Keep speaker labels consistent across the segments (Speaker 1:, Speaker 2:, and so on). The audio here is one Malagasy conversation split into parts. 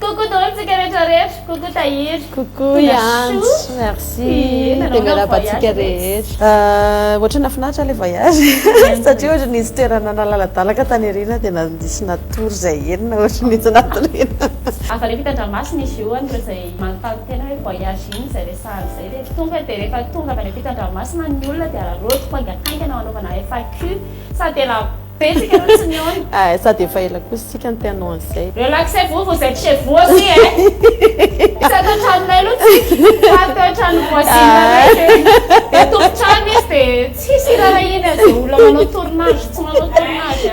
Speaker 1: Coucou Dolce rehetrarehetra, coucou Tahiry.
Speaker 2: Coucou Yans, merci. Dia miarabantsika rehetra. Ohatry nafinaritra ilay voyage satria ohatry nisy toerana nalaladalaka tany arena dia nandisy natory izay enina ohatry nisy natorena.
Speaker 1: Avy rehefa Pitandramásina izy io andreo izay manontany tena hoe voyage iny izay resahana izay dia tonga dia rehefa tonga avy any Pitandramásina ny olona dia ararotiko angakaingana anaovana FAQ sady tena betsaka aloha tsy niona.
Speaker 2: Sady efa ela kosa tsika ny tianao an'izay.
Speaker 1: Relaxez-vous, vous êtes chez vous aussi hein. Tsy atao tranonay aloha tsika, atao trano voisine dia tompotrano izy dia tsisy raha iny zay olona manao tournage tsy manao tournage.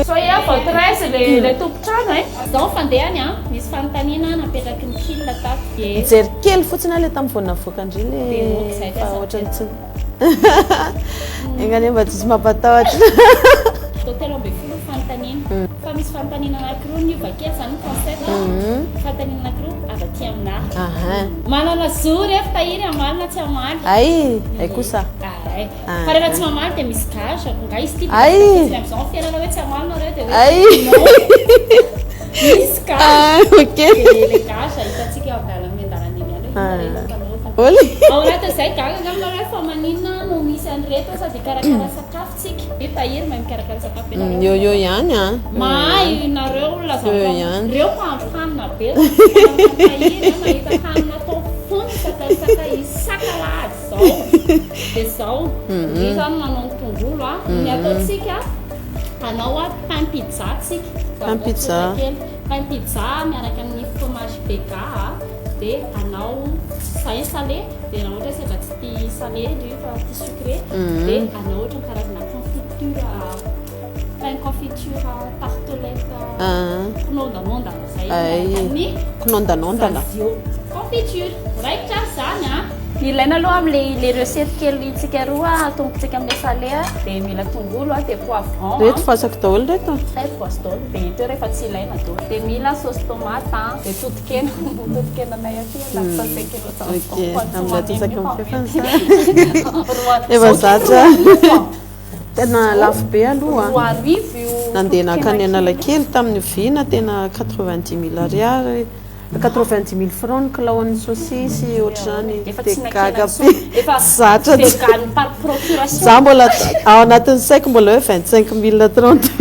Speaker 1: Soyez à votre aise le tompotrano hein. Zaho fandehany a misy fanontaniana napetraky ny fil tato dia
Speaker 2: mijery kely fotsiny ilay tamin'ny vao navoaka indray ilay fa ohatrany tsy engany mba tsisy mampatahotra.
Speaker 1: Telo ambin'ny folo fanontaniana fa misy fanontaniana anankiroa ny vakely zany concept fanontaniana anankiroa avy aty aminahy manana zory efa Tahiry amaly na tsy amaly
Speaker 2: ay kosa
Speaker 1: fa rehefa tsy mamaly dia misy gasy nga izy ty am'izao fiarana hoe tsy amaly nareo dia misy gasy le gasy hitantsika eo amin'ny dalan'iny any ao anatin'izay gaga angamba fa maninona no misy an'ireto sady karakara sakafo tsika io Tahiry mahay mikarakara sakafo
Speaker 2: eo ihany a
Speaker 1: mahay nareo olona reo mpahandro hanina be Tahiry mahita hanina atao fony sakasaka isan-karazany zao dia zao io zany manao ny tongolo a ny ataotsika anao a pain pizza tsika pain pizza miaraka amin'ny fromage bega dia anao pain salé dia raha ohatra sendra tsy tia salé io fa tia sucré dia anao ohatra ny karazana confiture pain confiture tartelette kinondanondana zay ny
Speaker 2: kinondanondana
Speaker 1: confiture raikitra zany a ilaina aloha amin'le recette kely tsika roa atombotsika amin'ilay salé dia mila tongolo dia poivron
Speaker 2: reto fasaka daholo reto
Speaker 1: fasy daholo dia ito rehefa tsy ilaina daholo dia mila sauce tomate dia totokenanay aty lafasay
Speaker 2: efa zatra tena lafo be aloha
Speaker 1: roa arivo io
Speaker 2: nandeha nakanena lakely tamin'ny vina tena 90 000 ariary 90 000 francs ny kilaon'ny saucisse ohatr'izany dia gaga be zatra za mbola ao anatin'ny saiko mbola hoe 25 000 30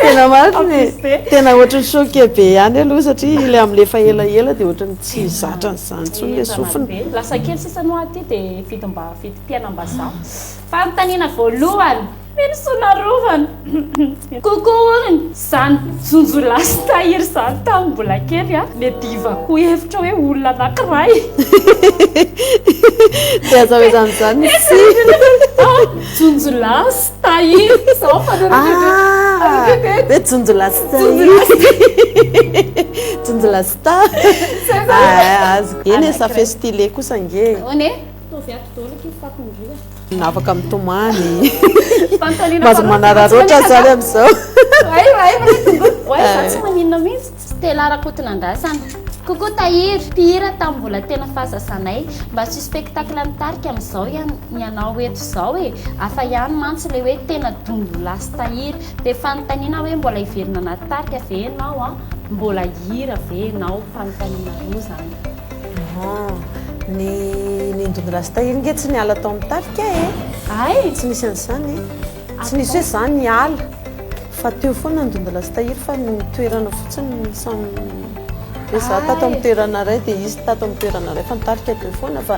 Speaker 2: tena mariny tena ohatrany choqué be ihany aloha satria ilay amin'le fa elaela dia ohatrany tsy zatra nyzany tsony le sofiny
Speaker 1: lasa kely sisany ho aty dia vidy pianam-bazaha fanontaniana voalohany Sonarovana kokooriny zany jonjolasy Tahiry zany tamin'ny mbola kely a le divako hevitra hoe olona anankiray
Speaker 2: dia aza hoe zany
Speaker 1: jonjolasy Tahiry zao
Speaker 2: hoe jonjolasy Tahiry jonjolasy ta eny sa festile kosa nge nafaka mitomany mazo manararoatra zany amin'izao
Speaker 1: tsy maninona mihitsy Stella Rakotonandrasana coucou Tahiry mpihira tamin'ny mbola tena fahazasanay mba tsy spectacle nitarika amin'izao ianao eto izao afa ihany mantsy le hoe tena donjolasy Tahiry dia fanontaniana hoe mbola hiverina natarika ve ianao mbola hira ve ianao fanontaniana roa zany
Speaker 2: ny donjolasy Tahiry nge tsy niala tao mitarika tsy nisy an'izany tsy nisy hoe zany niala fa teo foana ny donjolasy Tahiry fa nitoerana fotsiny samy hoe za tato amin'ny toerana ray dia izy tato amin'ny toerana ray fa nitarika teo foana fa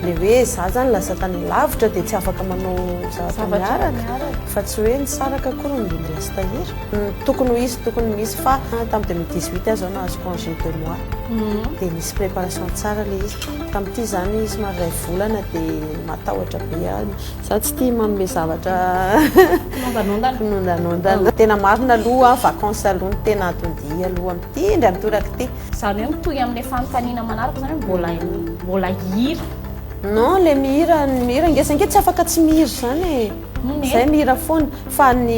Speaker 2: le hoe za zany lasa tany lavitra dia tsy afaka manao zavatra miaraka fa tsy hoe nisaraka akory ny donjolasy Tahiry tokony misy fa tamin'ny 2018 azo nahazo congé 2 mois dia nisy préparation tsara le izy tamin'ity zany izy maro ray volana dia matahotra be any za tsy tia manome zavatra kinondanondana tena marina aloha vacances aloha ny tena atondia aloha mitindry mitoraka ty
Speaker 1: zany hoe mitohy amin'ilay fanontaniana manaraka zany hoe mbola hira
Speaker 2: non le mihira ngesange tsy afaka tsy mihira zany zay mihira foana fa ny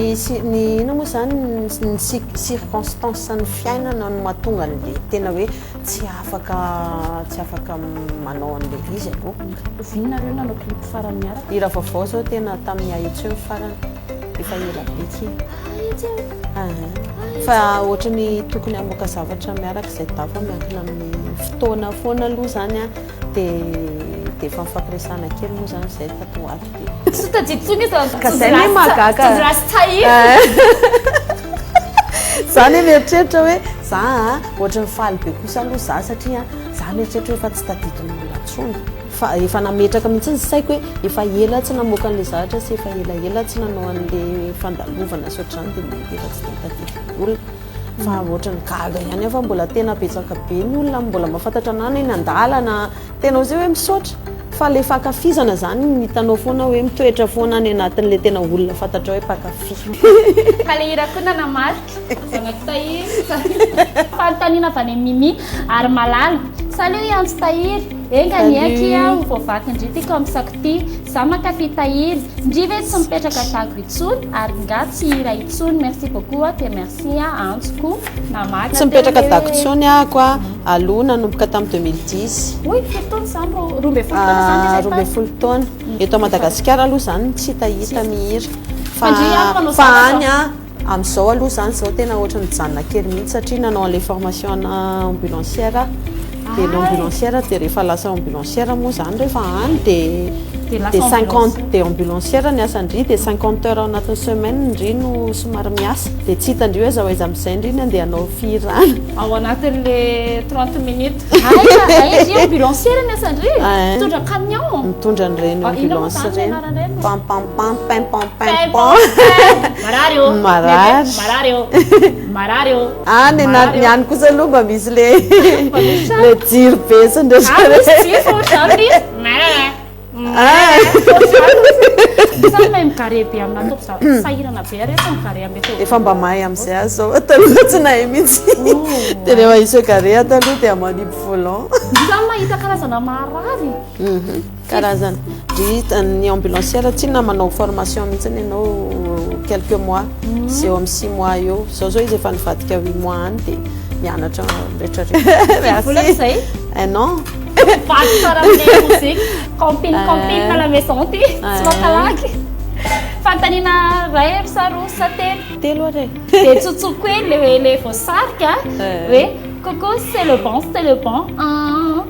Speaker 2: ino moa zany ny circonstance ny fiainana no mahatonga an'le tena hoe tsy afaka manao an'le izy aloha
Speaker 1: vinareo nanao clip farany miaraka
Speaker 2: hira vaovao zao tena tamin'ny aetseo farany efa ela be ty fa ohatrany tokony hamoaka zavatra miaraka izay dafa miankina amin'ny fotoana foana aloha zany a dia efa mifampiresana kely moa zany izay tatoato
Speaker 1: ka
Speaker 2: zay ny magaka zany mieritreritra hoe za ohatrany faly be kosa aloha za satria za mieritreritra hoe efa tsy tadidin'olona ntsony fa efa nametraka mihitsy ny saiko hoe efa ela tsy namoaka an'ilay zavatra sy efa ela tsy nanao an'ilay fandalovana sy ohatr'izany dia mety efa tsy tadidin'olona fa ohatrany gaga ihany afa mbola tena betsaka be ny olona mbola mahafantatra anany eny andalana tena zay hoe misaotra fa le fankafizana zany mitanao foana hoe mitoetra foana any anatin'le tena olona fantatra hoe mpankafy
Speaker 1: kalehirakoa nanamarika zanaky tahiry fanontaniana avy any Mimi ary malala salut Yantsy Tahiry enga niaky aho voavaky indry tiako amin'ny sako ty za mankafy tahiry ndry ve tsy mipetraka tahako itsony ary nga tsy hira itsony merci beaucoup dia merci antsoko namaky
Speaker 2: tsy mipetraka tahako itsony ahako a aloha nanomboka tamin'ny 2010
Speaker 1: oy folo taona zany
Speaker 2: roa ambin'ny folo taona eto Madagasikara aloha zany tsy hita mihira fa any a amin'izao aloha zany zao tena ohatra mijanona kely mihitsy satria nanao an'ilay formation na ambulancière dia l'ambulancière dia rehefa lasa ambulancière moa zany rehefa any dia 50 dia ambulancière ny asandry dia 50 heures ao anatin'ny semaine ndry no somary miasa dia tsy hitandry hoe zao aiza amin'izay ndry ny andeha hanao firana
Speaker 1: ao anatin'le 30 minutes aizy ambulancière ny asandry mitondra camion
Speaker 2: mitondra an'ireny ambulance reny pampampam
Speaker 1: marary
Speaker 2: ny any kosa aloha mba misy le jiro be
Speaker 1: samy mikare be amina toko sahirana be rehefa mikare ambe
Speaker 2: efa mba mahay amin'izay azy zao taloha tsy nahay mihitsy dia rehefa isy kare taloha dia maniby volant
Speaker 1: samy mahita karazana marary
Speaker 2: karazana ny ambulancière tsy na manao formation mihitsy ianao quelques mois sy eo amin'ny 6 mois eo zao izy efa nivadika 8 mois any dia mianatra rehetrarehetra non
Speaker 1: vaty tsara aminay mozika campine à la maison ty tsy mankalaky fantaniana ray saroa sa
Speaker 2: telo are
Speaker 1: dia tsotsoko hoe le voasarika hoe coucou c'est le bon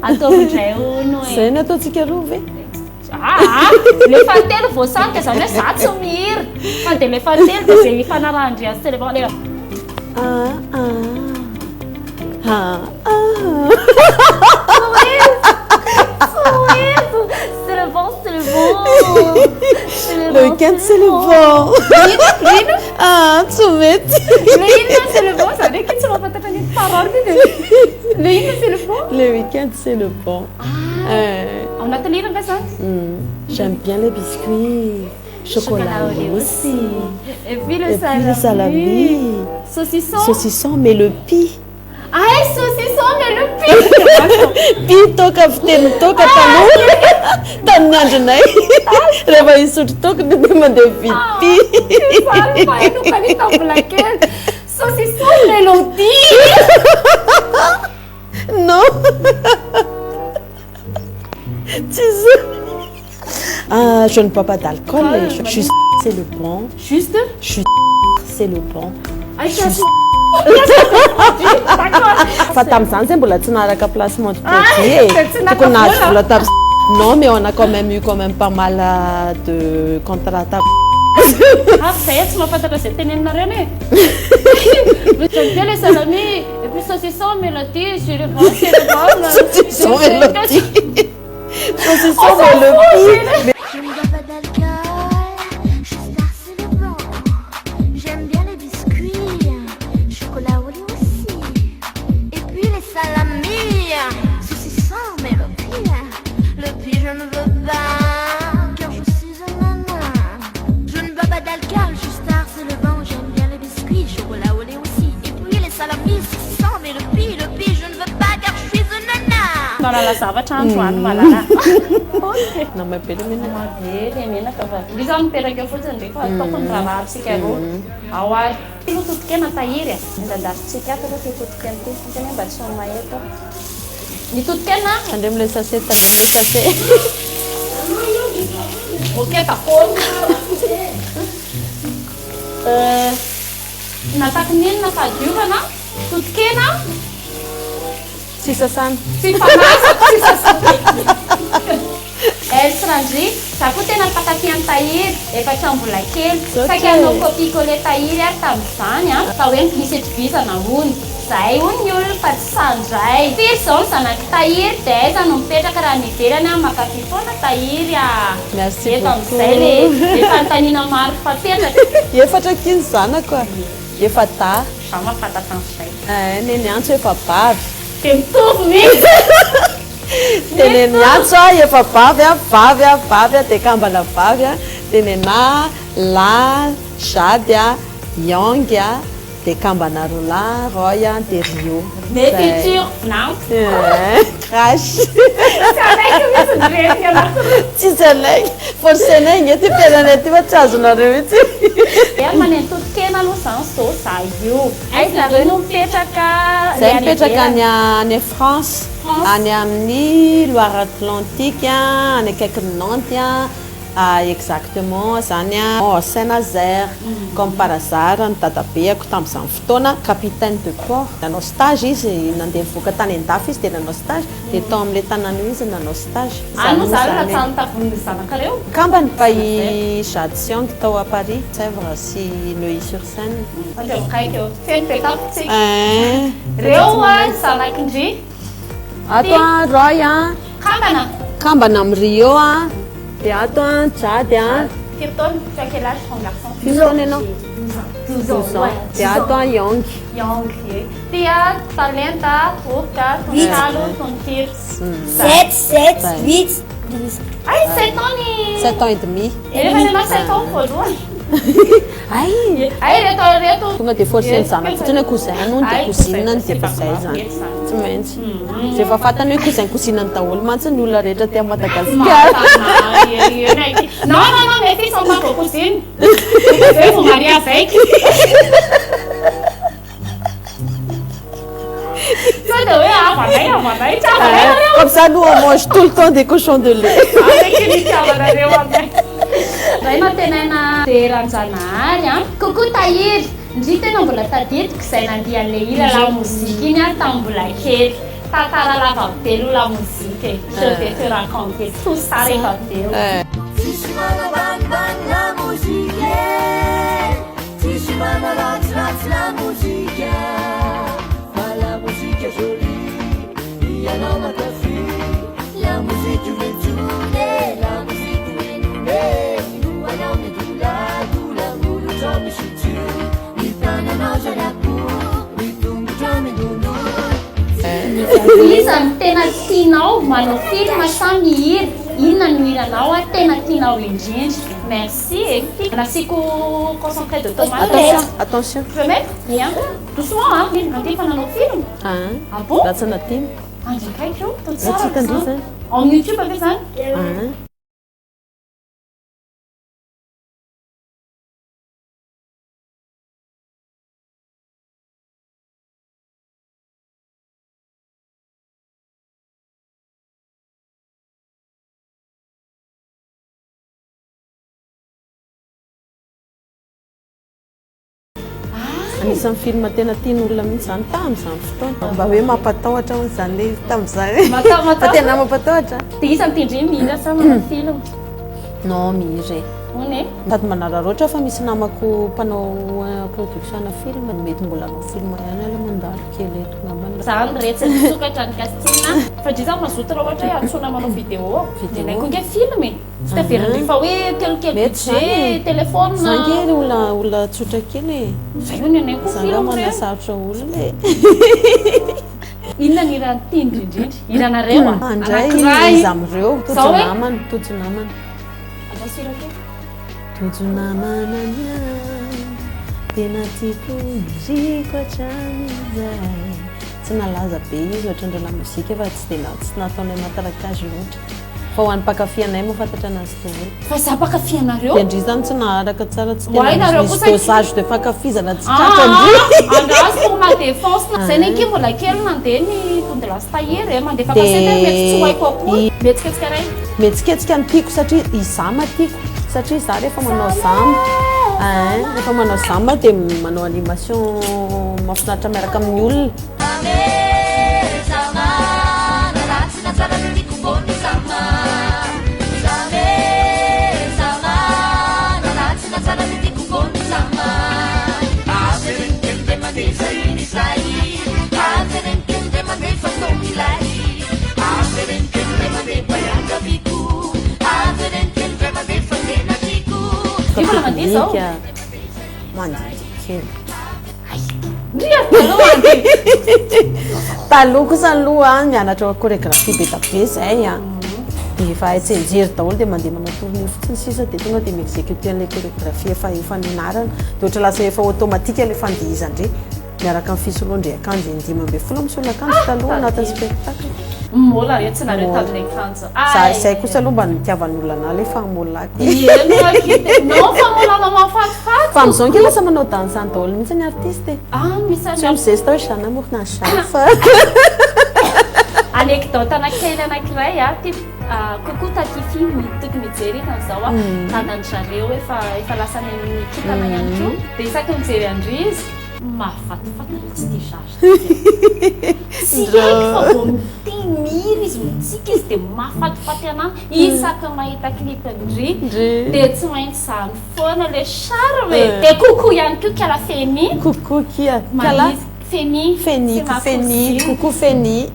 Speaker 1: ataovindray ono
Speaker 2: zay ny ataontsika roa ve
Speaker 1: le fahatelo voasarika zany hoe za tsy mihira fa dia le fahatelo dia zay fanarahindry azy c'est le bon
Speaker 2: Le week-end c'est le bon. Tsy mety.
Speaker 1: Le hymne c'est le bon, ça veut dire que tu vas pas t'appeler une parole. Le hymne c'est le bon.
Speaker 2: Le week-end c'est le bon.
Speaker 1: On a tenu le ça.
Speaker 2: J'aime bien les biscuits. Chocolat au lait aussi.
Speaker 1: Et puis le salami.
Speaker 2: Saucisson mais le pis.
Speaker 1: Saucisson mais le pis.
Speaker 2: Pis toka fiteny toka tamin'ny andronay rehefa isotro toka dia mandeha vidy
Speaker 1: saucisson mélodie
Speaker 2: non je ne bois pas d'alcool juste c'est le bon c'est le bon fa tamin'izany zay mbola tsy naraka placement de produit tokony nahazo vola non mais on a quand même eu pas mal de contrats
Speaker 1: zay tsy mahafantatra zay teny aminareo e j'aime bien les salami et puis saucisson mélodie c'est le bon
Speaker 2: saucisson mélodie
Speaker 1: la zavatra androany malala
Speaker 2: namabely
Speaker 1: menaka ry za miperaka eo fotsiny rehefa tokony raharahasika roa ao ary totokena tahiry ndandarintsika ato aloha totokena ty tena mba tsy maheto ny totokena
Speaker 2: andreo am'ilay sachet tandremilay sachet
Speaker 1: oketa foana nataky nenina fadiovana totokena
Speaker 2: tsy sasana
Speaker 1: sy fanasa sy sasana étranger za koa tena mpakafy tahiry efa trambola kely saky anao copie-collé tahiry ary tamin'izany a fa hoe misy etovizana hony zay hoy ny olona fa tsy sandray firy zao ny zanaky tahiry dia aiza no mipetraka raha nivelany a makafy foana tahiry a
Speaker 2: merci
Speaker 1: efa amizay le efa notanina maro fapetraka
Speaker 2: efatra kiny zanako a efa ta
Speaker 1: za mampatatan'izay
Speaker 2: neny antso efa bavy
Speaker 1: dia mitovy mihitsy
Speaker 2: dia neny antso a efa vavy a dia kambana vavy a dia nena la jady a yong a dia kambana rola roy a dia rio
Speaker 1: mes futurs non
Speaker 2: crash
Speaker 1: tsy alaiky mihitsy nireny anatiny
Speaker 2: tsisy alaiky forcena igny ty pianana ty fa tsy azonareo itsy
Speaker 1: ary maneno totokena aloha zany zao za io aizareo no mipetraka
Speaker 2: zay mipetraka any France any amin'ny Loire Atlantique any akaiky Nantes exactement zany a Saint-Nazaire comme par hasard ny dadabeako tamin'izany fotoana capitaine de port nanao stage izy nandeha nivoaka tany an-dafy izy dia nanao stage dia tao amin'ilay tanàna io izy nanao stage
Speaker 1: ano zany raha tsany tavon'ny zanakareo
Speaker 2: kambany pays Jade Siong tao à Paris Sèvres sy Neuilly-sur-Seine
Speaker 1: kaiky eo fenipetapitsika reo a zanakindry
Speaker 2: ato a roy a kambana amin'ny Rio a dia ato a Jady a
Speaker 1: Kirton, tu as quel âge ton garçon?
Speaker 2: 12 ans, non?
Speaker 1: 12 ans, ouais.
Speaker 2: Dia ato a Yong.
Speaker 1: Yong, Tia, Talenta, Urka, ton Chalo, ton Kir.
Speaker 3: 7, 8, 12.
Speaker 1: Ai, 7 ans ni...
Speaker 2: 7 ans et demi.
Speaker 1: Ele vai levar 7 ans voalohany.
Speaker 2: Ai,
Speaker 1: reto.
Speaker 2: Tonga dia forceny zanako fotsiny hoe cousin no dia cousine ny dia fazay zany. Tsy maintsy. Zay efa fantany hoe cousin cousine ny daholo mantsy ny olona rehetra ty Madagasikara.
Speaker 1: Non, mes filles sont pas vos cousines. Vous vous mariez avec.
Speaker 2: Comme ça, nous, on mange tout le temps des cochons de lait.
Speaker 1: Ray matenaina deranjanahary a kokoa tahiry ndry tena mbola tadidiko izay nandeha an'ilay hira la mozika iny a tamin'ny mbola kely tantara lava belo la mozika e je vais te raconter tout ça rehefa beo
Speaker 4: tsisy manabanibany la mozika tsisy manaratsiratsy la mozika fa la mozika joli ianao matafy la mozika mejone la mozika menone
Speaker 1: Isan'ny tena tianao manao film sa mihira inona no hiranao a tena tianao indrindra merci et nasiko concentré de tomate
Speaker 2: Attention.
Speaker 1: Je peux mettre bien doucement hein nandefa nanao film ah bon
Speaker 2: Ratsana tim
Speaker 1: andraikaiky io tô
Speaker 2: Tsy tandrisa
Speaker 1: en YouTube avy zany
Speaker 2: anisan'ny film tena tian'olona mihitsy zany tamin'izany fotoana mba hoe mampatahotra hoy zany le tamin'izany fa tena mampatahotra
Speaker 1: dia isan'ny tindry mihira sa manao film
Speaker 2: non mihira
Speaker 1: one
Speaker 2: sady manararoatra fa misy namako mpanao production na film mety mbola anao film ihany ala mandalo kely eto ngambany
Speaker 1: zany retsy nisokatra ny castina fa dry zaho mazoto raha ohatra hoe antsona manao vidéo ilaiko inge film e tsy taveriny fa hoe kelikely budget téléphone
Speaker 2: zangery olona tsotra kely e
Speaker 1: zay io ny anaiko film
Speaker 2: manasarotra olona e
Speaker 1: inona ny irany tiany indrindrindry iranareo
Speaker 2: andray izy amin'ireo tojonamana tojonamana tojonamana niany tena tiako indriko hatramin'izay tsy nalaza be izy ohatrandra la mozika fa tsy nataonay matarakazy loatra fa ho an'ny mpakafianay mahafantatra anazy toholo
Speaker 1: fa za mpakafianareo
Speaker 2: dia ndry zany tsy naharaka tsara tsy tenanisy dosage de fakafizana tsy tratra
Speaker 1: andrazy pour ma défense zay neky mbola kely nandeha ny tonde la stahiry mandeha fakasety mety tsy hoaiko akory metsiketsika ray
Speaker 2: metsiketsika ny tiako satria iza matiako satria za rehefa manao zany rehefa manao zama dia manao animation mahafinaritra miaraka amin'ny olona. Taloha kosa aloha mianatra chorégraphie be da be zay a dia efa tsy enjery daholo dia mandeha manao tournée fotsiny sisa dia tonga dia mi-exécuter an'ilay chorégraphie efa nianarana dia ohatra lasa efa automatique ilay fandihizandre miaraka amin'ny fisolohandre akanjo 15 misolo akanjo taloha anatin'ny spectacle.
Speaker 1: Mola tsy nareo tamin'ny akanjo.
Speaker 2: Zay kosa aloha mba nitiavan'olona anahy ilay famolako.
Speaker 1: Non famolana mahafatifaty.
Speaker 2: Fa amin'izao anke lasa manao dansant daholo mihitsy ny artiste.
Speaker 1: Misy
Speaker 2: tsy mizesta hoe Jeanne Amour na Jeanne.
Speaker 1: Anekdote anakely anankiray kokoa taty film tokony mijery tan'izao tanan'zareo efa lasa nikitana ihany koa dia isaky mijery andry izy mahafatifaty tsy dia zary tsy haiko fa vao mitimiry izy mitsika izy dia mahafatifaty anahy isaky mahita clipandry dia tsy maintsy zany foana le charme dia kokoa ihany koa kala feny
Speaker 2: kokoa kia kala
Speaker 1: Feni,
Speaker 2: coucou Feni.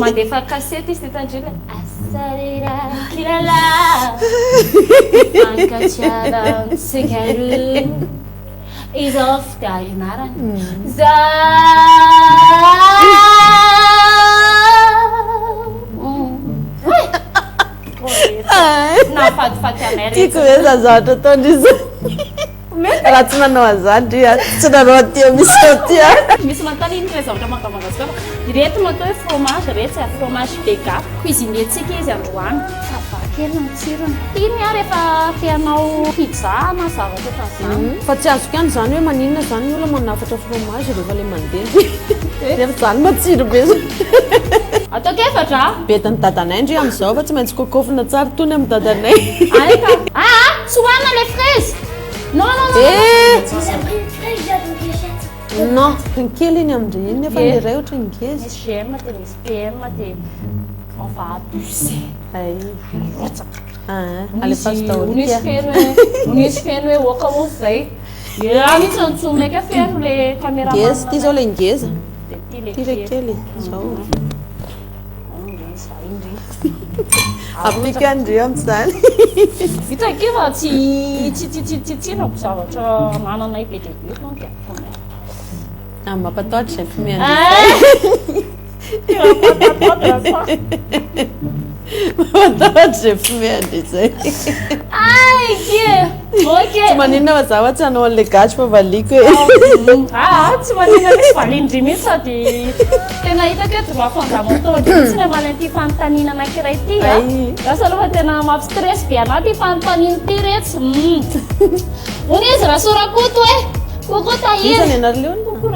Speaker 1: Mandefa cassette izy tandrina asarira kilala ankatsiara sekaru izof tainara za na fatifaty anay
Speaker 2: tiako hoe zazatra taon'izy raha tsy nanao azany tsy nanao aty misy aty
Speaker 1: misy manontany iny zavatra mangamagasikana ireto matao hoe fromage rehetra fromage vega cuisinersika izy androany favakely ny tsirony iny a rehefa tianao pizza na zavatra efa zany
Speaker 2: fa tsy azoko ihany zany hoe maninona zany ny olona manafatra fromage rehefa le mandeha rehefa zany matsiro be
Speaker 1: ataoko efatra
Speaker 2: betany dadanay ndry amin'izao fa tsy maintsy kokofina tsara tony amin'ny dadanay
Speaker 1: tsy hoanina le fraise non
Speaker 2: non ny kely iny amindre iny nefa le ray ohatra ngeza
Speaker 1: misy gemme dia misy PM dia on va abuser misy feno hoe oka mo zay mihitsy antsomeka feno le caméra
Speaker 2: ngeza ty zao le ngeza
Speaker 1: dia
Speaker 2: ty le kely zao apika andry amin'izany
Speaker 1: vitake fa tsinako zavatra mananay be dia be manka
Speaker 2: mampatahotra zay fomeny mampatahotra zay fomeny zay tsy maninona fa zaho tsy hanao an'le gasy fa valiko hoe
Speaker 1: tsy maninona misy valindry mihitsy sady tena hitako hoe droit fondamental mihitsy le malenty fanontaniana anankiray ty lasa aloha tena mampistress be anahy ty fanontaniana ty retsy ony izy rasorakoto hoe kokoa tahiry
Speaker 2: izany anareo
Speaker 1: kokoa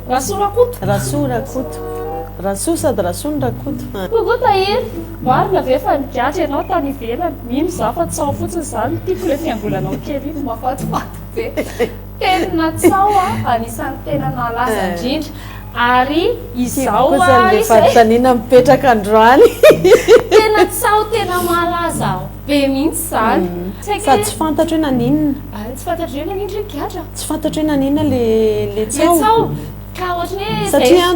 Speaker 1: rasorakoto
Speaker 2: rasorakoto raso sady rasony rakoto
Speaker 1: kokoa tahiry marina ve fa nigadra ianao tany ivelany mino za fa tsao fotsiny zany tiako le fiangolanao kely iny mafatifaty be tena tsao anisan'ny tena nalaza indrindra ary izao
Speaker 2: le fanontaniana mipetraka androany
Speaker 1: tena tsao tena malaza be mihitsy zany
Speaker 2: sady tsy fantatra hoe naninona
Speaker 1: tsy fantatra hoe naninona gadra
Speaker 2: tsy fantatra hoe naninona le
Speaker 1: tsao ka ohatrany hoe
Speaker 2: satria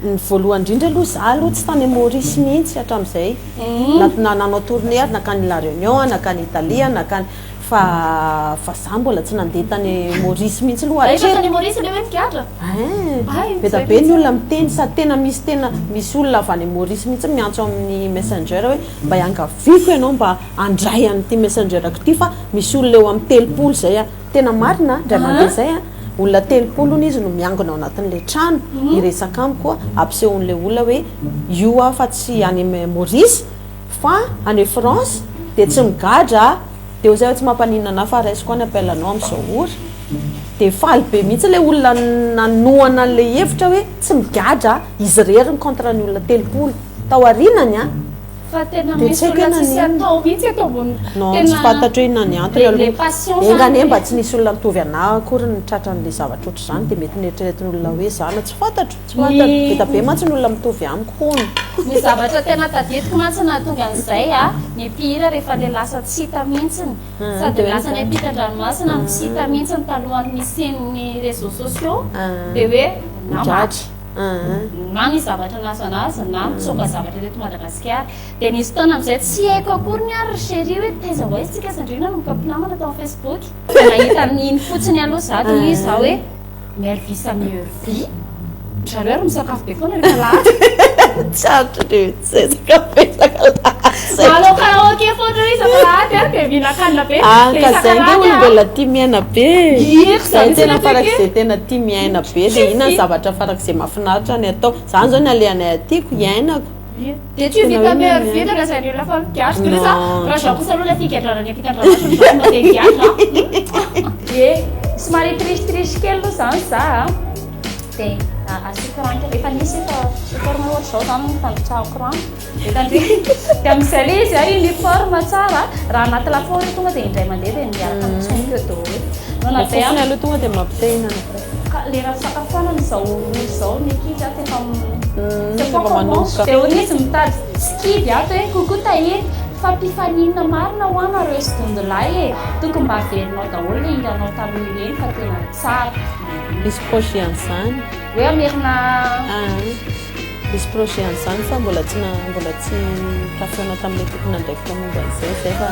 Speaker 2: ny voalohany indrindra aloha za aloha tsy tany Maurice mihitsy hatramin'izay nanao tournée nakany La Réunion nakany Italia nakany fa za mbola tsy nandeha tany Maurice mihitsy aloha
Speaker 1: tany Maurice le hoe gadra
Speaker 2: be da be ny olona miteny sady tena misy olona avy any Maurice mihitsy miantso amin'ny messenger hoe mba iangaviko ianao mba andray an'ity messengerako ity fa misy olona eo amin'ny 3 zay tena marina ndray mandeha zay olona 3 izy no miangona ao anatin'le trano iresaka amiko ampisehoan'le olona hoe io fa tsy any Maurice fa any France dia tsy migadra dia zay tsy mampaninana anahy fa raisiko any appelanao amin'izao ora dia faly be mihitsy le olona nanoana an'le hevitra hoe tsy migadra izy rery ny contre ny olona 3 tao arinany
Speaker 1: fa tena
Speaker 2: Dia
Speaker 1: misy
Speaker 2: tsy haiko
Speaker 1: olona
Speaker 2: na
Speaker 1: tsisy
Speaker 2: ny-
Speaker 1: atao mihitsy atao ambony
Speaker 2: non tsy fantatra hoe inona ny antony
Speaker 1: le
Speaker 2: aloha
Speaker 1: passion
Speaker 2: engane
Speaker 1: zany.
Speaker 2: mba tsy nisy olona mitovy anahy akory ny tratran'le zavatra oatra izany dia mety nieritreretin'olona hoe zana tsy fantatro tsy fantatra vita be mantsy ny olona mitovy amiko hono
Speaker 1: ny zavatra tena tadidiko mantsy nahatonga an'izay a ny mpihira rehefa le lasa tsy hita mihitsiny sady lasa ny ampita-dranomasina no tsy hita mihitsiny talohan'ny isian'ny réseaux sociaux dia hoe namaty na ny zavatra nasanazy na mitsoka zavatra teto Madagasikara dia nisy taona amin'izay tsy haiko akory ny ary chéri hoe taiza ho aizy tsika sandrina no mikampinamana tao amin'ny Facebook dia nahita iny fotsiny aloha zato izy za hoe mervi sa meilleure vie zareo ary misakafo be foana rehefa lahatra
Speaker 2: tsatra dia zezaka pesaka lahatra
Speaker 1: manao karaoke foana izy rehefa lahatra dia mihinan-kanina be
Speaker 2: ka zay nge olombelona tia miaina be
Speaker 1: Iko,
Speaker 2: zay
Speaker 1: zany
Speaker 2: tena
Speaker 1: tsy
Speaker 2: farak'izay tena tia miaina be dia inona ny zavatra farak'izay mahafinaritra ny atao zany zao ny alehanay atyako hiainako
Speaker 1: dia tsy vita meilleure vie dia lasa ny lafa mikasika
Speaker 2: Non.
Speaker 1: raha za kosa aloha la figadrarany ampitan-dranomasina no te hiasa dia somary triche kely aloha zany za dia asiko rano kely efa nisy efa forme ohatra zao zany mitandrotsahako rano dia amin'izay le izy ary uniforme tsara raha anaty lafaoro io tonga dia indray mandeha dia miaraka mitsoniko eto hoe nanavay
Speaker 2: fofony aloha tonga dia mampitehinana
Speaker 1: lera fisakafoanana izao ny kidy ato efa
Speaker 2: efa manomboka.
Speaker 1: dia hono izy mitady skidy ato hoe kokoa tahiry fa mpifaninana marina ho anareo sy dondolahy e tokony mba averinao daholo le ilanao taloha ireny fa tena tsara
Speaker 2: misy prochain zany
Speaker 1: hoe amerina
Speaker 2: misy prochain zany fa mbola tsy tafeona tamin'ilay tokony andraiky momba an'izay zay fa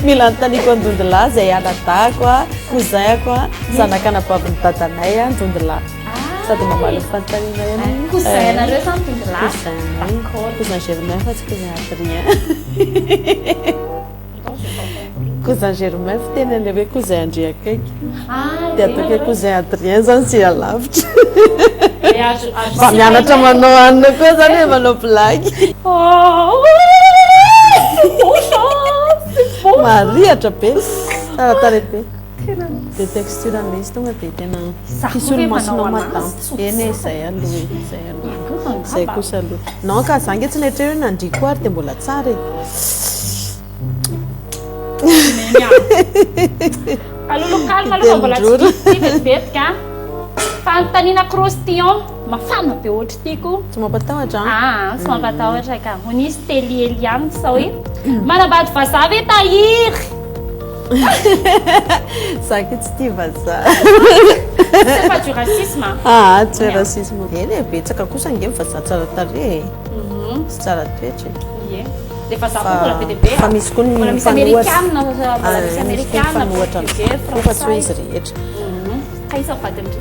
Speaker 2: mila notaniko andondolahy zay anadahako a kozayako a zanak'anababin'ny dadanay a ndondolahy sady mamaly fantanina ihany
Speaker 1: kozay anareo zany dondolahy
Speaker 2: cousin germain fa tsy cousin adrien cousin germain fa tena le hoe cousin andria akaiky dia ataoko hoe cousin adrien zany tsy alavitra mba mianatra manao anina koa zany hoe manao blagy marihatra be tsara tare be dia texturan'le izy tonga dia tena kisolomasonao matanty eny e zay aloha e zay aloha zay kosa aloha non ka za nge tsy nahitra hoe nandriko ary dia mbola tsara e
Speaker 1: alolokalma aloha mbola tsy vetivety fanontaniana croustillon mafana be ohatra tiako
Speaker 2: tsy mampatahotra
Speaker 1: tsy mampatahotra ka honisy teliely ihany sao hoe manambady vazaha ve tahiry
Speaker 2: zaka tsy tia vazaha
Speaker 1: c'est pas du racisme
Speaker 2: tsy racisme eny e betsaka kosa nge vazaha tsara tare sy tsara toetra
Speaker 1: dia vazaha koa mbola be dia be
Speaker 2: fa misy koa ny
Speaker 1: mbola misy amerikana mbola misy amerikana
Speaker 2: fanohatra fa tsy hoe izy rehetra
Speaker 1: ka isa vadiny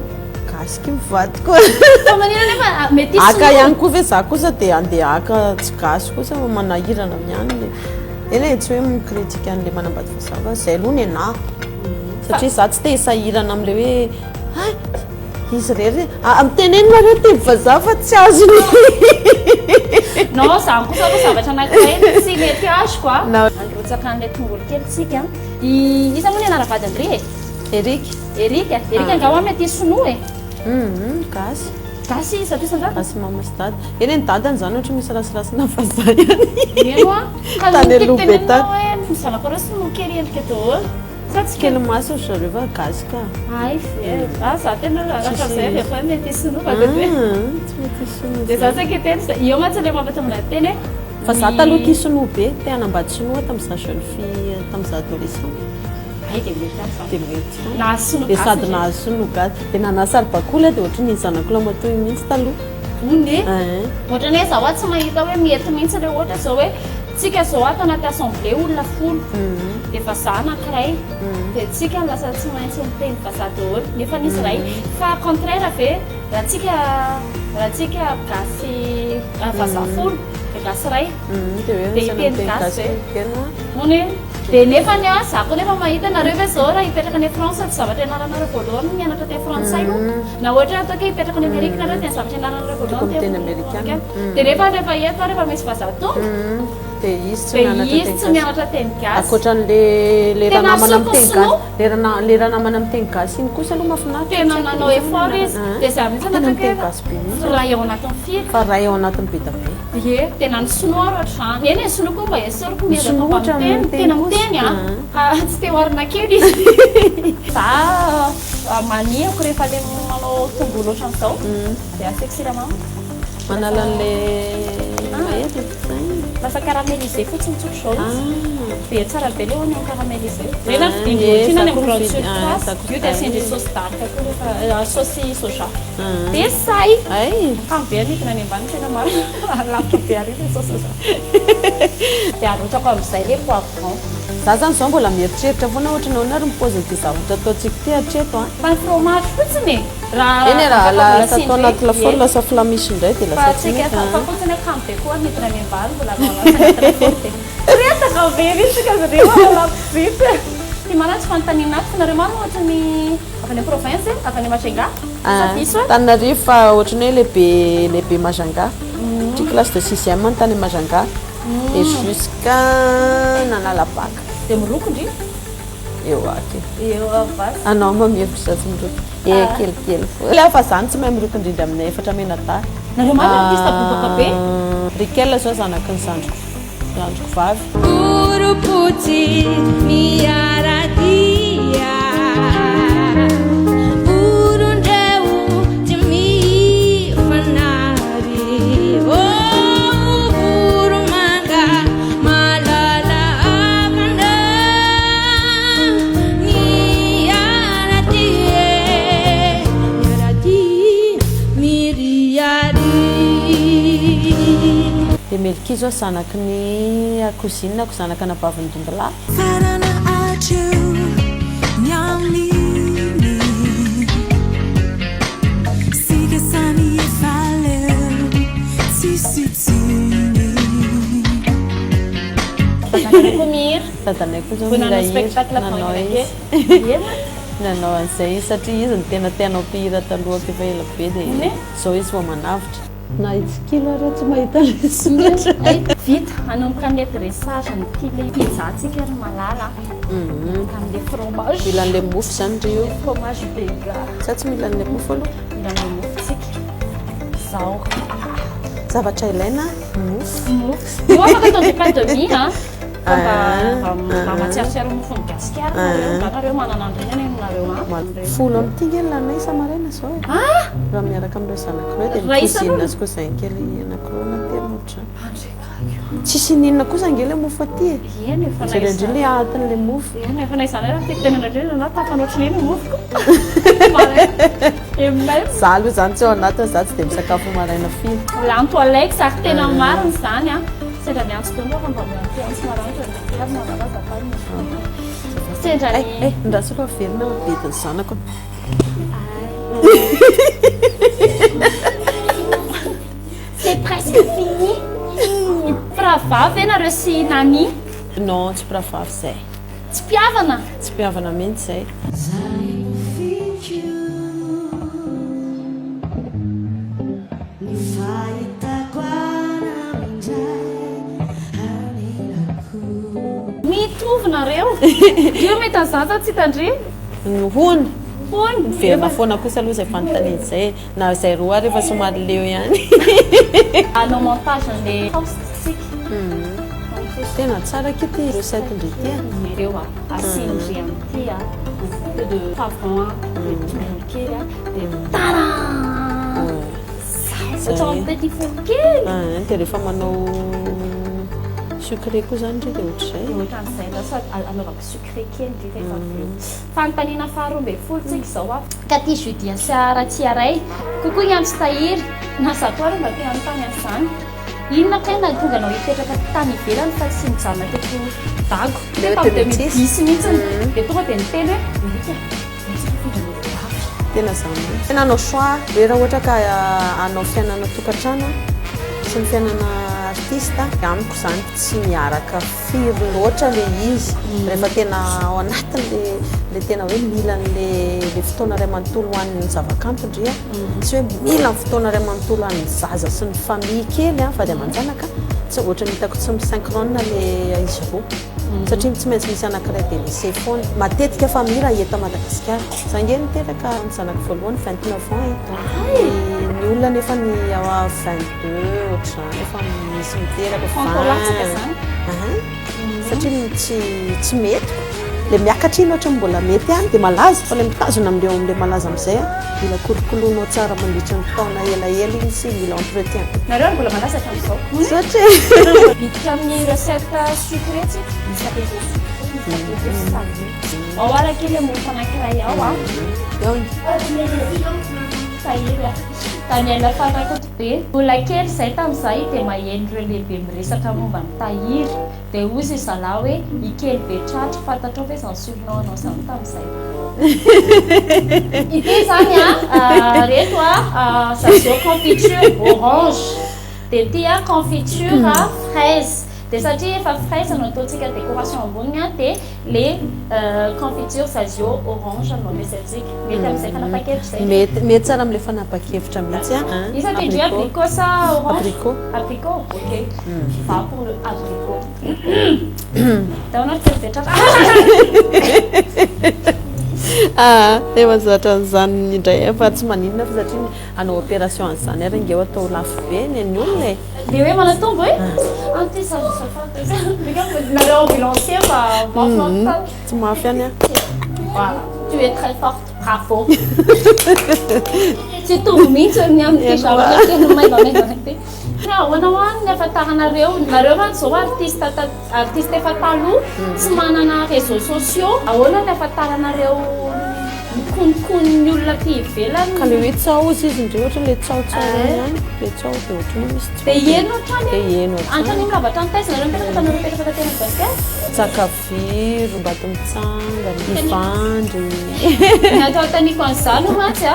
Speaker 2: gasika mivady koa
Speaker 1: fa manina nefa mety
Speaker 2: aka ihany koa ve za kosa dia andeha aka tsy gasy kosa manahirana miany le eny e tsy hoe mikritika an'le manambady vazaha fa zay aloha ny anahy satria za tsy te hisahirana amin'le hoe izy rery mitenenina re tia vazaha fa tsy azony
Speaker 1: non zany kosa aloha zavatra anankiray tsy mety azoko androtsaka an'ilay tongolo kely tsika isa moa ny anaravadiny ry erika angao mety sinoa e
Speaker 2: gasy
Speaker 1: gasy satria sandraka
Speaker 2: gasy mamasy dada eny ny dadany zany ohatra misy rasirasina vazaha ihany
Speaker 1: eno a
Speaker 2: Tany aloha be tany.
Speaker 1: hoe zanako reo sinoa kely elika daholo sa tsy
Speaker 2: kely maso ry zareo fa gasy ka
Speaker 1: ay za tena raha zay rehefa mety sinoa fa dia
Speaker 2: tsy mety sinoa
Speaker 1: dia za tsaka teny io mantsy le mampatonga teny
Speaker 2: fa za taloha tia sinoa be te hanambady sinoa tamin'iza jeune fille tamin'iza adolescent
Speaker 1: ay dia mety azy
Speaker 2: dia mety
Speaker 1: na sinoa
Speaker 2: dia sady nahazo sinoa gasy dia nanasary bakoly dia ohatra ny zanako lamatoy mihitsy taloha
Speaker 1: ony ohatra ny hoe za hoa tsy mahita hoe mety mihitsy le ohatra zao hoe tsika zao ato anaty assemblée olona folo dia vazaha anankiray dia tsika lasa tsy maintsy miteny vazaha daholo nefa nisy ray fa contraire ve raha tsika gasy vazaha folo dia gasy ray dia hiteny gasy ve ony dia nefa ny za ko nefa mahita nareo ve zao raha hipetraka ny France tsy zavatra ianaranareo voalohany mianatra te frantsay no na ohatra ataoko hipetraka ny amerika nareo dia zavatra ianaranareo voalohany
Speaker 2: teny amerikana
Speaker 1: dia nefa rehefa eto rehefa misy vazaha tonga
Speaker 2: dia izy
Speaker 1: dia izy tsy mianatra teny gasy
Speaker 2: akoatran'le lera namana miteny gasy lera namana miteny gasy iny kosa aloha mahafinaritra
Speaker 1: tena nanao effort izy dia za mihitsy
Speaker 2: tena miteny
Speaker 1: nataka
Speaker 2: gasy be mihitsy
Speaker 1: raha eo anatin'ny firy
Speaker 2: fa raha eo anatin'ny be da be
Speaker 1: Ie, tena ny sinoa ohatrany. Eny sinoa koa mba esoriko miezaka miteny, tena miteny tsy te hoarina kely izy. Za maniako rehefa le manao tongolo ohatran'izao dia asiako siramamy.
Speaker 2: Manala an'ilay maety
Speaker 1: lasa caramélisé fotsiny tsotra izao dia tsara be le oignon caramélisé. Rena vidingy ny grande surface io dia asian'le sauce dark koa sauce soja. Dia say kamo be alidina any ambany tena maro lavitra be arina sauce soja. Dia arotsako amin'izay le poivron.
Speaker 2: Za zany izao mbola mieritreritra foana ohatrany ary mipôzy ty zavatra ataontsika ty hatreto
Speaker 1: fa ny fromage fotsiny
Speaker 2: eny raha lasa atao anaty lafaoro lasa flamisy indray dia lasa
Speaker 1: tsika fa fotsiny akamo be koa midina any ambany mbola anaty retaka very isika zareo alapivity ty mana tsy fanontaniana aty fa nareo maro ohatra ny avy any province avy any Majunga
Speaker 2: Tananarivo fa ohatrany hoe lehibe Majunga ty classe de 6e ny tany Majunga et jusqu'à Nanalabaka
Speaker 1: dia miroko ndry
Speaker 2: eo aky
Speaker 1: eo avasy
Speaker 2: anao mamihevitra zatsy miroko kelikely fo la fa zany tsy mahay miroko indrindra amin'ny efatra menatany
Speaker 1: nareo maro artiste bobaka be
Speaker 2: Rikel zao zanaky ny zandriko vavy
Speaker 4: Uruputi miaradia Urundeu timi fanari Urumanga malala amanda Miaradi miriari
Speaker 2: dia Melky zao zanaky ny akuzinako zanaky anabaviny Dombala
Speaker 4: Farana atu nyamini Sigasani faleu sisitini
Speaker 1: Tatanayko mihira
Speaker 2: dadanayko zao
Speaker 1: nanao spectacle
Speaker 2: nanao an'izay satria izy ny tena tianao mpihira taloha efa ela be dia zao izy vao manavitra na itsikilo arô tsy mahita le soratra
Speaker 1: vita anomboka an'le dressage ny tile pizza tsika ry malala amin'le fromage
Speaker 2: milan'le mofo zany rio
Speaker 1: fromage belga
Speaker 2: za tsy milan'le mofo aloha
Speaker 1: milan'le mofo tsika zao
Speaker 2: zavatra ilaina mofo
Speaker 1: io afaka atao de pâte de mie mba matsiarotsiaro mofo ny gasikara nareo manana andreny any aminareo
Speaker 2: folo amin'ity ngely lanay samaraina zao raha miaraka amin'ireo zanakireo dia mikozinina azy koa zay kely anankiroa na telo ohatra tsisy ninona kosa ngely mofo aty jerendry le atin'le mofo
Speaker 1: efa naizany raha tiako tena indrindra na tapanoatra ny mofoko
Speaker 2: za aloha zany tsy ao anatiny za tsy dia misakafo maraina firy
Speaker 1: lanto alaiky zaka tena mariny zany sendra miantso tombo fa mba miantso maranitra sendra
Speaker 2: ndraso aloha verina bediny zanako
Speaker 1: c'est presque fini pravavy nareo sy nani
Speaker 2: non tsy pravavy zay
Speaker 1: tsy mpiavana
Speaker 2: tsy mpiavana mihitsy zay
Speaker 1: mitovynareo io mety azaza tsy hitandry
Speaker 2: hony verina foana kosa aloha zay fanontaniana zay na zay roa rehefa somary leo ihany
Speaker 1: anao montage le hausitsika
Speaker 2: tena tsara kity recette ndry ty
Speaker 1: ireo asindry amin'ity peu de poivron kely dia tara ohatsa petit folo kely
Speaker 2: dia rehefa manao sucré koa zany ndry dia ohatr'izay
Speaker 1: ohatran'izay lasa anaovako sucré kely ndry rehefa fanontaniana faharoa ambin'ny folo tsika izao ka ty judia siara tsiaray kokoa iantso tahiry na zatoary mba te anontany an'izany inona tena tonga anao hipetraka tany ivelany fa tsy mijanona teto dago tefa 2010 mihitsiny dia tonga dia niteny hoe mika mitsika findra
Speaker 2: tena zany tena anao choix hoe raha ohatra ka anao fiainana tokantrano sy ny fiainana artiste amiko zany tsy miaraka firy loatra le izy rehefa tena ao anatin'le tena hoe mila n'le fotoana ray manontolo hoan'ny zavakanto ndria tsy hoe mila ny fotoana ray manontolo hoan'ny zaza sy ny famille kely fa dia manjanaka tsy ohatrany hitako tsy misynchrone le izy roa satria tsy maintsy misy anankiray dia lycée foana matetika fa mira eto Madagasikara zange niteraka ny zanako voalohany 29 ans ny olona nefa ny 22 ohatr'izany efa misy miteraka satria tsy mety le miakatra iny ohatra mbola mety any dia malaza fa le mitazona am'le malaza amin'izay mila kolokoloanao tsara mandritra ny taona elaela iny sy mila entretien
Speaker 1: nareo mbola malaza hatramin'izao
Speaker 2: satria
Speaker 1: bitika amin'ny recette sucré ao araka le mofo anankiray ao tahiry tany fandrakoto be mbola kely izay tamin'izay dia mahen'ireo lehibe miresaka momba ny tahiry dia ozy zalahy hoe ikely be tratra fantatrao hoe zany solonao anao zany tamin'izay ity zany reto zazio confiture orange dia ity confiture fraise dia satria efa fraise no ataontsika décoration amboniny dia le confiture zazio orange no ampiasaintsika mety amin'izay fanapa-kevitra zay
Speaker 2: mety tsara amin'ilay fanapa-kevitra mihitsy
Speaker 1: io satria abricot sa orange
Speaker 2: abricot
Speaker 1: ok va pour le abricot daonao tseribetratra
Speaker 2: efa zatra n'izany indray fa tsy maninona fa satria anao opération an'izany ary nge atao lafo be ny olona
Speaker 1: dia hoe manatombo hoe anty nareo ambulancier fa mafy
Speaker 2: tsy mafy any
Speaker 1: voilà tu es très forte bravo tsy tombo mihitsy ny amin'ny tena maivamaivana be ahoana hoany ny afantaranareo nareo zany zao artiste efa taloha tsy manana réseaux sociaux ahoana ny afantaranareo mikonikony olona aty ivelany
Speaker 2: ka le hoe tsao izy indreo ohatra le tsaotsao any le tsao dia ohatrany misy
Speaker 1: dia eno ohatrany
Speaker 2: eno
Speaker 1: antany milavatra ny taisy nareo mipetraka tanareo mipetraka tatena basket
Speaker 2: tsakaviro mbato mitsanga mivandry
Speaker 1: natao taniko an'izany matsy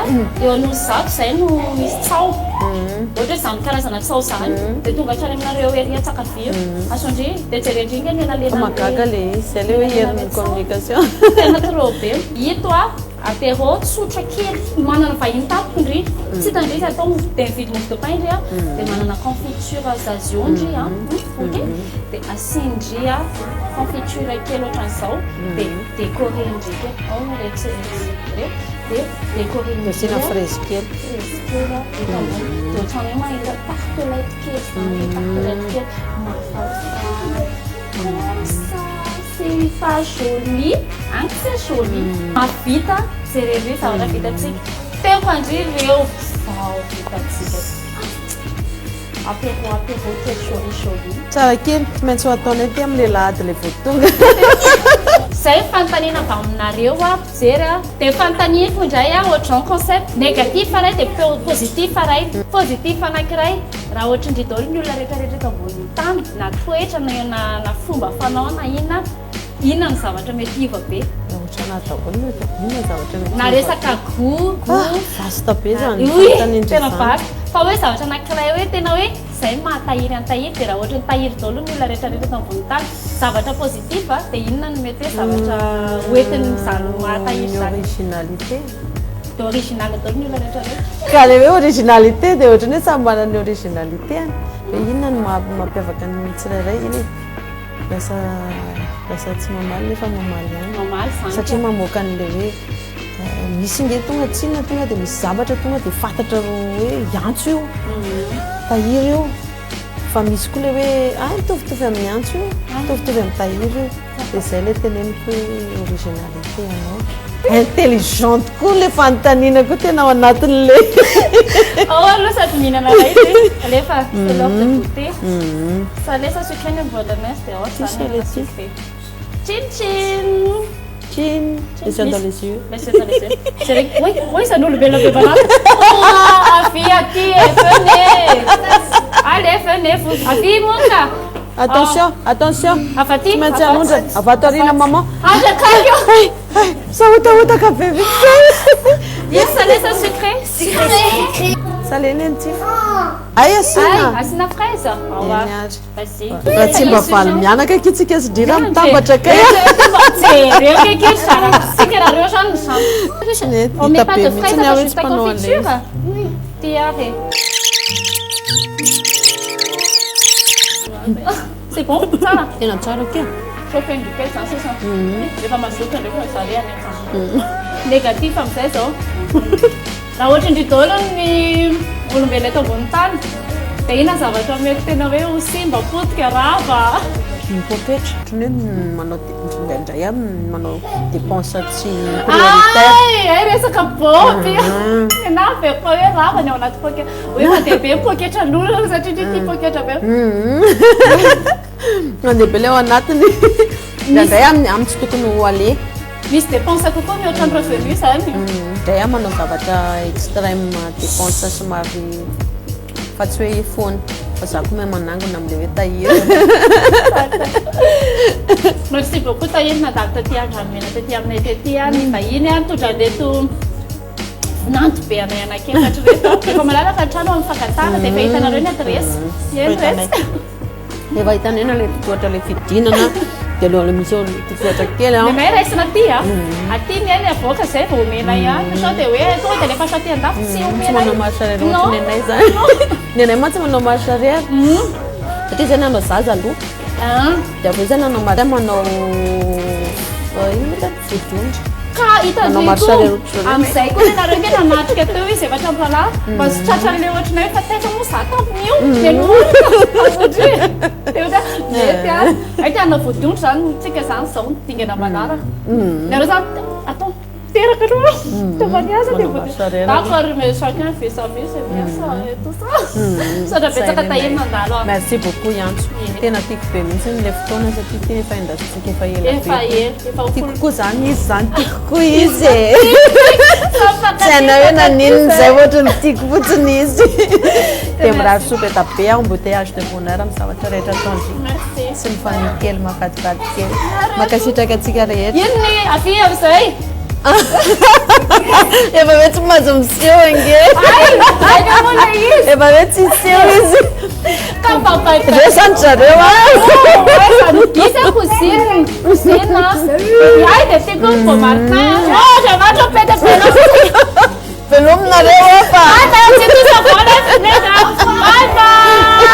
Speaker 1: eo no zato izay no misy tsao ohatra hoe zany karazana tsao zany dia tonga hatrany aminareo eria tsakaviro asondry dia jerendringa ny elalena
Speaker 2: magaga le izay le hoe herin'ny communication
Speaker 1: tena trop be ito apéro tsotra kely manana vahiny tapoko indri tsy tandrisy atao dia mividy mofo de pain indri dia manana confiture zazio indri ok dia asindri confiture kely ohatran'izao dia décoré indrika ao reo dia décoré
Speaker 2: asina fraise kely
Speaker 1: dia ohatrany hoe mahita tartelette kely tartelette kely c'est pas joli, c'est joli. Ma vita, c'est rêvé, ça va vita tsika. Teo andrireo, vao vita tsika. Apéro kely joli.
Speaker 2: Tsara kely tsy maintsy ho ataonay ty amin'ny lehilahy le voatonga.
Speaker 1: Zay fanontaniana avy aminareo mpijery dia fanontaniako indray ohatran'ny concept négatif aray dia positif aray positif anankiray raha ohatra indry daholo ny olona rehetrarehetra eto ambony tany na toetra na fomba fanao na inona ny zavatra mety iva be na resaka goût
Speaker 2: vasta be zany
Speaker 1: tena vaky fa hoe zavatra anankiray hoe tena hoe zay mahatahiry antahiry dia raha ohatra ny tahiry daholo ny olona rehetrarehetra eto ambony tany zavatra positif dia inona no mety hoe zavatra hoentiny zany mahatahiry zany
Speaker 2: originalité
Speaker 1: dia original daholo ny olona rehetrarehetra
Speaker 2: ka le hoe originalité dia ohatrany hoe samy manana ny originalité any hoe inona no mampiavaka ny tsirairay iny lasa tsy mamaly nefa mamaly any satria mamoaka an'le hoe misy nge tonga tsinona tonga dia misy zavatra tonga dia fantatra hoe antso io tahiry io fa misy koa le hoe mitovitovy amin'ny antso io mitovitovy amin'ny tahiry io dia izay le teneniko hoe originalité anao intelligente koa le fanontaniana koa tena ao anatin'le
Speaker 1: ao aloha sady mihinana ray alefa c'est l'heure de goûter ça laisse sucré ny volanès dia
Speaker 2: le sucré
Speaker 1: chin chin
Speaker 2: chin les yeux dans les yeux
Speaker 1: oui ça nous le bel be banane afi aty venez allez venez vous afi monka
Speaker 2: attention
Speaker 1: afaty
Speaker 2: maintsy anondra avatorina maman
Speaker 1: ajakakio
Speaker 2: sahotaotaka be
Speaker 1: yes ça laisse sucré
Speaker 2: saleny anty ay
Speaker 1: asina fraise
Speaker 2: raha tsy mba valy mianaka akitsika sy drira mitambatra kay
Speaker 1: reo keky sara sika raha reo zany on met pas de fraise dans la confiture tia C'est bon, tsara.
Speaker 2: Tena tsara kea.
Speaker 1: Chauffe indipel zany sisa. Rehefa mazoto ndraiky fa zare anefa. Négatif amin'izay zao. Raha ohatra indry daholo ny olombelona eto ambony tany, dia ina zavatra mety tena hoe ho simba potika rava.
Speaker 2: Poketra ohatrany hoe manao indraindray manao dépense tsy prioritaire.
Speaker 1: Ay resaka baoby. Na aveko hoe rava ny ao anaty poketra. Hoe mandeha be poketra n'olona satria ity poketra be.
Speaker 2: Mandeha be ilay ao anatiny. Indraindray amin'ny tsy tokony ho ale.
Speaker 1: Misy dépense kokoa mihoatra ny revenu zany.
Speaker 2: Indray manao zavatra extrême dépense somary fa tsy hoe foana. Fa za koa mahay manangona amin'ilay hoe tahiry.
Speaker 1: Merci beaucoup tahiry nadako taty andramena taty aminay taty any vahiny any tondra andeto nanto be anay anakely satria reto efa malalaka trano amin'ny fankatana dia efa hitanareo ny adresy. Eny resy.
Speaker 2: Efa hitanao ilay totohatra ilay fidinana dia aloha misy totohatra kely
Speaker 1: Ny may raisina aty aty ny any avoaka izay vao omena ihany sao dia hoe tonga dia rehefa saty andafo tsy omena.
Speaker 2: Manao marche arrière ohatry ny anay zany. Ny anay mantsy manao marche arrière. Satria zay nanao zaza aloha. Dia avy eo zay nanao marche manao ino moa vodondra.
Speaker 1: Ka hitanao amin'izay koa ianareo nge nanatrika teo izy efa hatrany mba sy tratran'ilay ohatrany hoe fa taiza moa za tamin'io dia norika satria dia hoe mety any aity hanao vodondra zany tsika zany zao dingana manaraka. Nareo zany atao teraka aloha taovany aza dia vodondra. D'accord mais chacun fait sa vie c'est bien ça et tout ça. Sodra betsaka tahiry nandalo any.
Speaker 2: Merci beaucoup Yantso. Tena tiako be mihitsy ilay fotoana satria tena efa endatsika efa ela be.
Speaker 1: Efa ela.
Speaker 2: Tiako koa zany izy zany tiako koa izy e. Tsy hainao hoe naninona izay ohatrany tiako fotsiny izy. Dia mirary sopeta be embouteillage de bonheur amin'ny zavatra rehetra ataony.
Speaker 1: Merci.
Speaker 2: Sy mifanikely mahafatifaty kely. Makasitraka antsika rehetra.
Speaker 1: Ino ny avy amin'izay?
Speaker 2: Efa hoe tsy mahazo miseho ange.
Speaker 1: Ay namoana izy.
Speaker 2: Efa hoe tsy seho izy.
Speaker 1: Ka papaita.
Speaker 2: Resany zareo
Speaker 1: Isa cousine. Ai dia tiako vao Martin. Zavatra petapela.
Speaker 2: Velominareo fa.
Speaker 1: Ai, tsy toy savona. Bye bye.